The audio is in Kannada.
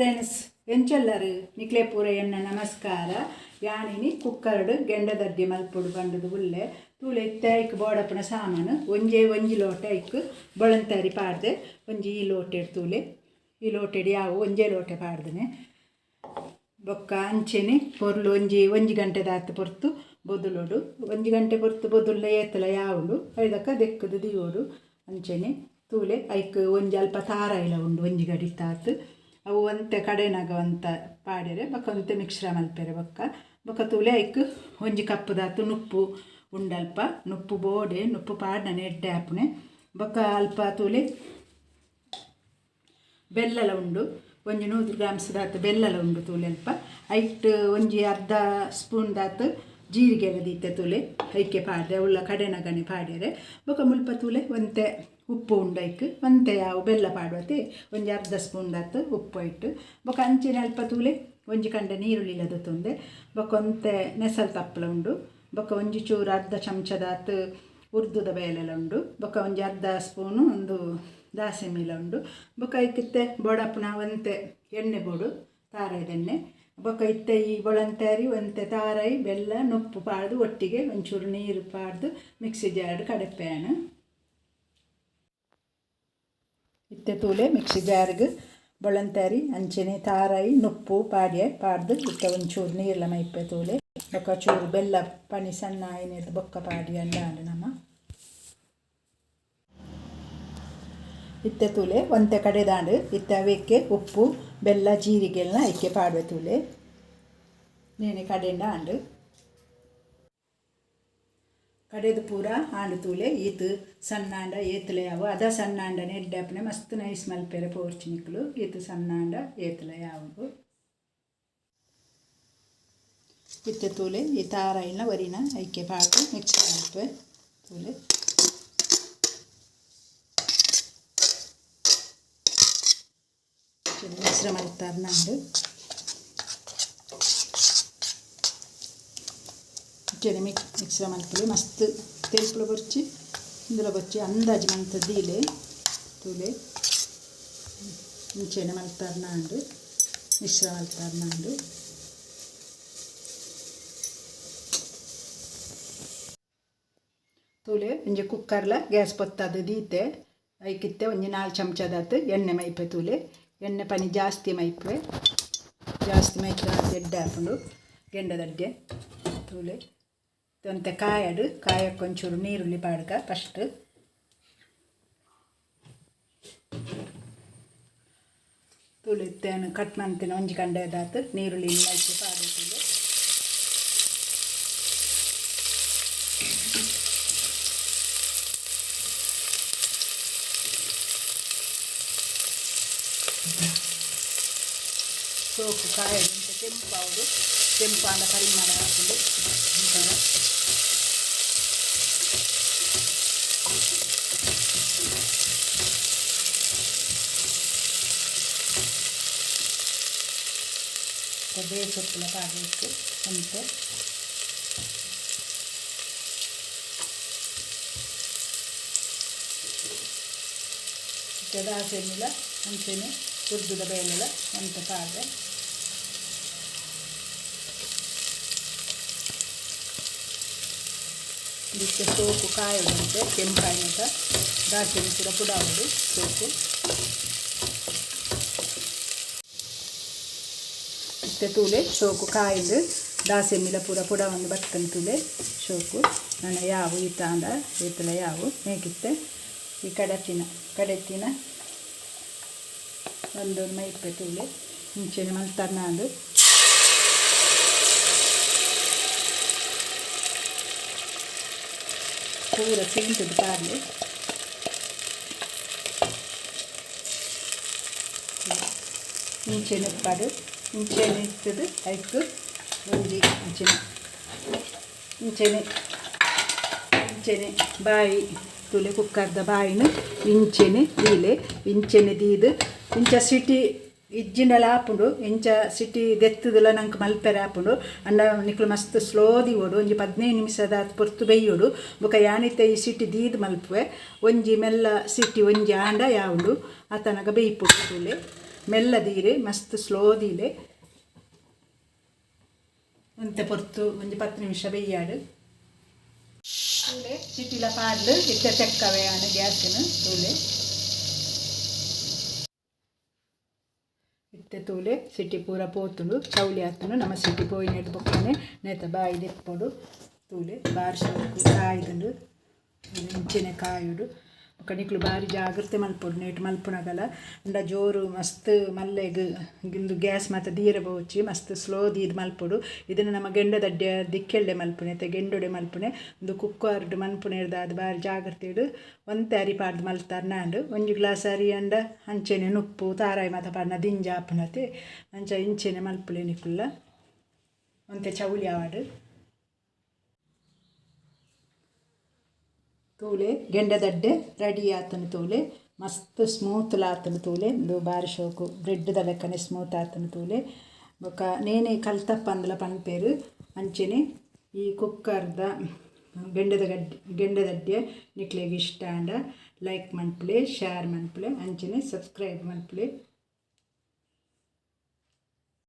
ಫ್ರೆಂಡ್ಸ್ ಎಂಚೆಲ್ಲರು ನಿಕ್ಲೆ ಪೂರ ಎನ್ನ ನಮಸ್ಕಾರ ಯಾಣಿನಿ ಕುಕ್ಕರ್ಡು ಗೆಂಡದಡ್ಡಿ ಮಲ್ಪುಡು ಬಂಡದು ಉಲ್ಲೆ ತೂಲೆ ಇತ್ತಾಯ್ಕ್ ಬೋಡಪ್ಪನ ಸಾಮಾನು ಒಂಜಿ ಲೋಟ ಐಕ್ ಬೊಳಂತಾರಿ ಪಾಡ್ದೆ ಒಂಜಿ ಈ ಲೋಟೆಡ್ ತೂಲೆ ಈ ಲೋಟೆಡ್ ಯಾವು ಒಂಜೇ ಲೋಟೆ ಪಾಡ್ದನೆ ಬೊಕ್ಕ ಅಂಚೆನೆ ಪೊರ್ಲು ಒಂಜಿ ಗಂಟೆ ದಾತು ಪೊರ್ತು ಬೊದುಲೋಡು ಒಂಜಿ ಗಂಟೆ ಪೊರ್ತು ಬೊದುಲ್ಲ ಏತಲ ಯಾವುಂಡು ಐದಕ್ಕ ದೆಕ್ಕದು ದಿಯೋಡು ಅಂಚೆನೆ ತೂಲೆ ಐಕ್ ಒಂಜಿ ಅಲ್ಪ ತಾರಾಯಿಲ ಉಂಡು ಒಂಜಿ ಗಡಿ ತಾತು ಅವು ಒಂತೆ ಕಡೆನಾಗ ಒಂತ ಪಾಡ್ಯರೆ ಬೊಕ್ಕ ಒಂತೆ ಮಿಕ್ಸ್ರ ಮಲ್ಪೆರೆ ಬೊಕ್ಕ ತೂಲೆ ಐಕ್ ಒಂಜಿ ಕಪ್ಪು ದಾತು ನುಪ್ಪು ಉಂಡಲ್ಪ ನುಪ್ಪು ಬೋಡೆ ನುಪ್ಪು ಪಾಡ್ನನೆ ಎಡ್ಡೆ ಆಪುನೆ ಬೊಕ್ಕ ಅಲ್ಪ ತೂಲೆ ಬೆಲ್ಲಲ ಉಂಡು ಒಂಜಿ 100 ಗ್ರಾಮ್ಸ್ ದಾತು ಬೆಲ್ಲಲ ಉಂಡು ತೂಲೆ ಅಲ್ಪ ಐಟ್ ಒಂಜಿ ಅರ್ಧ ಸ್ಪೂನ್ ದಾತು ಜೀರಿಗೆ ದೀತೆ ತೂಲೆ ಐಕೆ ಪಾಡ್ದೆ ಉಳ್ಳ ಕಡೆನಗನೆ ಪಾಡ್ಯರೆ ಬೊಕ್ಕ ಮುಲ್ಪ ತೂಲೆ ಒಂತೆ ಉಪ್ಪು ಉಂಡೈಕ್ ಒಂತೆ ಯಾವು ಬೆಲ್ಲ ಪಾಡ್ವತೆ ಒಂಜಿ ಅರ್ಧ ಸ್ಪೂನ್ ದಾತು ಉಪ್ಪು ಇಟ್ಟು ಬೊಕ್ಕ ಅಂಚಿನ ಅಲ್ಪ ತೂಲೆ ಒಂಜಿ ಕಂಡೆ ನೀರುಳ್ಳಿಲದ ತುಂದೆ ಬೊಕ್ಕ ಒಂತೆ ನೆಸಲ್ ತಪ್ಪಲ ಉಂಡು ಬೊಕ್ಕ ಒಂಜಿ ಚೂರು ಅರ್ಧ ಚಮಚದಾತು ಉರ್ದುದ ಬೇಲೆಲ ಉಂಡು ಬೊಕ್ಕ ಒಂಜಿ ಅರ್ಧ ಸ್ಪೂನು ಒಂದು ದಾಸೆಮೀಲ ಉಂಡು ಬೊಕ್ಕ ಐಕಿತ್ತೆ ಬೋಡಪ್ಪನ ಒಂತೆ ಎಣ್ಣೆ ಬೋಡು ತಾರಾಯ್ದೆಣ್ಣೆ ಬೊಕ್ಕ ಇತ್ತೆ ಈ ಬೊಳಂತಾರಿ ಒಂತೆ ತಾರಾಯಿ ಬೆಲ್ಲ ನುಪ್ಪು ಪಾಡ್ದು ಒಟ್ಟಿಗೆ ಒಂಚೂರು ನೀರು ಪಾಡ್ದು ಮಿಕ್ಸಿ ಜಾರ್ಡ್ ಕಡೆಪೇನು ಇತ್ತೆ ತೂಲೆ ಮಿಕ್ಸಿ ಜಾರ್ಗೆ ಬೊಳಂತಾರಿ ಅಂಚೆನೆ ತಾರಾಯಿ ನುಪ್ಪು ಪಾಡ್ಯ ಪಾಡ್ದು ಇತ್ತೆ ಒಂಚೂರು ನೀರ್ಲ ಮೈಪೆ ತೂಲೆ ಬೊಕ್ಕ ಚೂರು ಬೆಲ್ಲ ಪನಿ ಸಣ್ಣ ಆಯ್ನೆದು ಬೊಕ್ಕ ಪಾಡಿ ಅಂಡಾಂಡು ನಮ್ಮ ಇತ್ತೆ ತೂಲೆ ಒಂತೆ ಕಡೆದಾಂಡು ಇತ್ತೆ ಅವೆಕ್ಕೆ ಉಪ್ಪು ಬೆಲ್ಲ ಜೀರಿಗೆಲ್ಲ ಐಕೆ ಪಾಡುವೆ ತೂಲೆ ನೇನೆ ಕಡೆಂಡ ಆಂಡು ಕಡೆದು ಪೂರ ಆಂಡು ತೂಲೆ ಈತು ಸಣ್ಣ ಆಂಡ ಏತಲೆ ಯಾವು ಅದ ಸಣ್ಣ ಆಂಡನೆ ಎಡ್ಡಾಪನೆ ಮಸ್ತ್ ನೈಸ್ ಮಲ್ಪೆರೆ ಪೋರ್ಚಿನಿಕ್ಲು ಈತು ಸಣ್ಣ ಆಂಡ ಏತಲೆ ಯಾವು ಇತ್ತೆ ತೂಲೆ ಈ ತಾರಾಯಿನ ವರಿನ ಐಕೆ ಪಾಡು ಮಿಕ್ಸ್ ಮಲ್ಪೆ ತೂಲೆ ಮಿಶ್ರ ಮಲ್ತಾರೆ ನಂದು ಚೆನೆ ಮಿಕ್ಸ್ರ ಮಲ್ಪಲೆ ಮಸ್ತ್ ತೆಲ್ಪುಳ ಬೊರ್ಚಿ ಇಂದುಲ ಬೊರ್ಚಿ ಅಂದಾಜು ಮಂತದ್ದೀಲೆ ತೂಲೆ ಇಂಚೆನೆ ಮಲ್ತಾರೆ ನಾಂಡು ಮಿಶ್ರ ಮಲ್ತಾರೆ ನಾಂಡು ತೂಲೆ ಒಂಜಿ ಕುಕ್ಕರ್ಲ ಗ್ಯಾಸ್ ಪೊತ್ತದು ದೀತೆ ಐಕಿತ್ತೆ ಒಂಜಿ 4 ಚಮಚದಾತು ಎಣ್ಣೆ ಮೈಪೆ ತೂಲೆ ಎಣ್ಣೆ ಪನಿ ಜಾಸ್ತಿ ಮೈಪೆ ಎಡ್ಡೆ ಹಾಕೊಂಡು ಗೆಂಡದಡ್ಡೆ ತೂಲೆ ಒಂತೆ ಕಾಯಡು ಕಾಯಕ್ಕೆ ಒಂಚೂರು ನೀರುಳ್ಳಿ ಪಾಡ್ಕ ಫಸ್ಟ್ ತೂಲೆ ಇತ್ತೇನು ಕಟ್ ಮಾಡ್ತೀನಿ ಒಂಜಿ ಕಂಡೆದಾತು ನೀರುಳ್ಳಿ ಮೈಕೆ ಪಾಡು ತೂಲೆ ಸೋಪು ಕಾಯದಂತೆ ಕೆಂಪಾವುದು ಕೆಂಪಾದ ಪರಿಮಳ ಹಾಕೊಂಡು ಒಂಥರ ಬೇಸೊಪ್ಪುಲ ಪಾಡಬೇಕು ಅಂತೆ ದಾಸೆನಿಲ್ಲ ಅಂಚೆನೆ ಉರ್ದುದ ಬೇಳೆಲ್ಲ ಅಂತ ಪಾಡ್ರೆ ಇದಕ್ಕೆ ಸೋಪು ಕಾಯೋದಂತೆ ಕೆಂಪಾಯಿನಕ ದಾಸೆನಿ ಕೂಡ ಪುಡಾವುದು ಸೋಪು ಇತ್ತೆ ತೂಲೆ ಶೋಕು ಕಾಯ್ದು ದಾಸೆಮ್ಮಿಲ ಪೂರ ಪುಡ ಒಂದು ಬರ್ತನೆ ತೂಲೆ ಶೋಕು ನನ್ನ ಯಾವು ಈ ತಾಂಡ ಈತಲ ಯಾವು ಹೇಗಿತ್ತೆ ಈ ಕಡೆತ್ತಿನ ಒಂದು ಮೈಪೆ ತೂಲೆ ಮುಂಚೆನೆ ಮಲ್ತಾರೆ ನಾನು ಪೂರ ಸಿಂಟದು ಪಾರ್ಲೆ ಇಂಚೆನೆ ಪಾಡು ಇಂಚೆನೆ ಇರ್ತದೆ ಐಕು ಒಂಜಿ ಇಂಚೆನೆ ಬಾಯಿ ತೂಲೆ ಕುಕ್ಕರ್ದ ಬಾಯಿನ ಇಂಚೆನೆ ದೀಲೆ ಇಂಚೆನೆ ದೀದು ಇಂಚ ಸಿಟಿ ಇಜ್ಜಿಂಡಲ ಹಾಪುಂಡು ಇಂಚ ಸಿಟಿ ದೆತ್ತುದಲ ನಂಗೆ ಮಲ್ಪೆರೆ ಹಾಪುಂಡು ಅಂಡ ನಿಕ್ಲು ಮಸ್ತ್ ಸ್ಲೋದಿ ಓಡು ಒಂಜಿ 15 ನಿಮಿಷದ ಪೊರ್ತು ಬೇಯೋಡು ಬೊಕ ಯಾನಿತ್ತೆ ಈ ಸಿಟಿ ದೀದ್ ಮಲ್ಪುವೆ ಒಂಜಿ ಮೆಲ್ಲ ಸಿಟಿ ಒಂಜಿ ಆಂಡ ಯಾವುದು ಆತನಗ ಬೇಯ್ಪುಡು ತೂಲೆ ಮೆಲ್ಲದೀರೆ ಮಸ್ತ್ ಸ್ಲೋದಿಲೆ ಅಂತೆ ಪೊರ್ತು ಒಂದು 10 ನಿಮಿಷ ಬೇಯ್ಯಾಡು ತೂಲೆ ಸಿಟಿಲ ಪಾಡ್ಲು ಇತ್ತ ಚೆಕ್ಕವೆ ಆನ ಗ್ಯಾಸಿನ ತೂಲೆ ಇತ್ತೆ ತೂಲೆ ಸಿಟಿ ಪೂರ ಪೋತುಂಡು ಚೌಲಿ ಆತುಂಡು ನಮ್ಮ ಸಿಟಿ ಪೋಯಿನೆಡ್ ಬೊಕ್ಕನೆ ನೆತ ಬಾಯಿ ದೆಪ್ಪೊಡು ತೂಲೆ ಬಾರ್ಸೋಕು ಕಾಯ್ದುಂಡು ಇಂಚಿನ ಕಾಯುಡು ಕಣಿಕ್ಲು ಬಾರಿ ಜಾಗ್ರತೆ ಮಲ್ಪೊಡು ನೆಟ್ ಮಲ್ಪುನಗಲ ಅಂಡ ಜೋರು ಮಸ್ತ್ ಮಲ್ಲೆಗ್ ಗಿಂದು ಗ್ಯಾಸ್ ಮಾತ ದೀರ ಬೋಚಿ ಮಸ್ತ್ ಸ್ಲೋ ದೀರ್ ಮಲ್ಪೊಡು ಇದನ್ನು ನಮ್ಮ ಗೆಂಡದಡ್ಡೆ ದಿಕ್ಕೆಲ್ಡೆ ಮಲ್ಪುನೆ ಅಥವಾ ಗೆಂಡೊಡೆ ಮಲ್ಪುನೆ ಒಂದು ಕುಕ್ಕರ್ಡ್ ಮಲ್ಪುನೆರ್ದು ಅದು ಬಾರಿ ಜಾಗ್ರತೆಡು ಒಂತೆ ಅರಿ ಪಾಡ್ದು ಮಲ್ತಾರ ನಾಂಡು 1 ಗ್ಲಾಸ್ ಅರಿ ಅಂಡ ಅಂಚೆನೆ ನುಪ್ಪು ತಾರಾಯಿ ಮಾತ ಪಾಡ್ನ ದಿಂಜ ಆಪುನತೆ ಅಂಚ ಇಂಚೆನೆ ಮಲ್ಪುಲೆ ನಿಕ್ಕುಲ್ಲ ಒಂತೆ ಚೌಲಿ ಆವಾಡು ತೂಲೆ ಗೆಂಡದಡ್ಡೆ ರೆಡಿ ಆತನು ತೂಲೆ ಮಸ್ತ್ ಸ್ಮೂತ್ ಆತನು ತೂಲೆ ಇದು ಬಾರಿ ಶೋಕು ಬ್ರೆಡ್ದ ಲೆಕ್ಕನೆ ಸ್ಮೂತ್ ಆತನು ತೂಲೆ ಬೊಕ ನೇನೆ ಕಲ್ತಪ್ಪ ಅಂದಲ ಪನ್ಪೇರು ಅಂಚೆನೆ ಈ ಕುಕ್ಕರ್ದ ಗೆಂಡದಡ್ಡೆ ನಿಕ್ಲೆಗೆ ಇಷ್ಟ ಅಂಡ ಲೈಕ್ ಮನ್ಪುಲೆ ಶೇರ್ ಮನ್ಪುಲೆ ಅಂಚೆನೆ ಸಬ್ಸ್ಕ್ರೈಬ್ ಮನ್ಪುಲೆ.